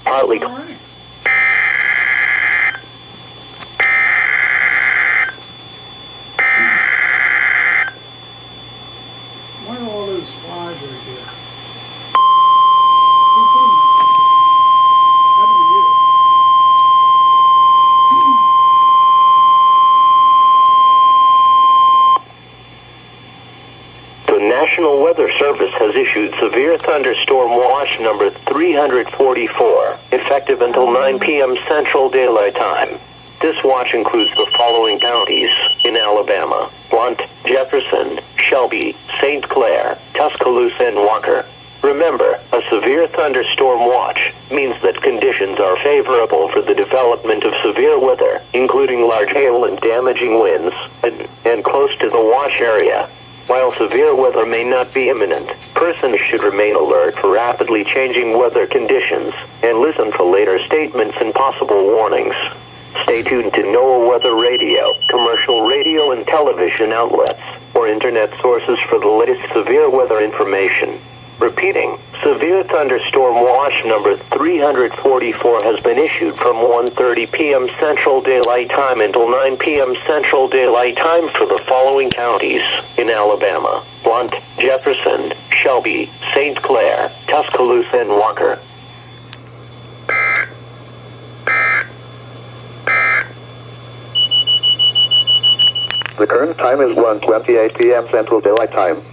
partly. All right. Why are all those flies right there? Who put them there? Had to be you. The National Weather Service has issued severe thunderstorm watch number 344, effective until 9 p.m. Central Daylight Time. This watch includes the following counties in Alabama: Blount, Jefferson, Shelby, St. Clair, Tuscaloosa, and Walker. Remember, a severe thunderstorm watch means that conditions are favorable for the development of severe weather, including large hail and damaging winds, and close to the watch area. While severe weather may not be imminent, persons should remain alert for rapidly changing weather conditions and listen for later statements and possible warnings. Stay tuned to NOAA Weather Radio, commercial radio and television outlets, or internet sources for the latest severe weather information. Repeating, severe thunderstorm watch number 344 has been issued from 1:30 p.m. Central Daylight Time until 9 p.m. Central Daylight Time for the following counties in Alabama: Blount, Jefferson, Shelby, St. Clair, Tuscaloosa, and Walker. The current time is 1:28 p.m. Central Daylight Time.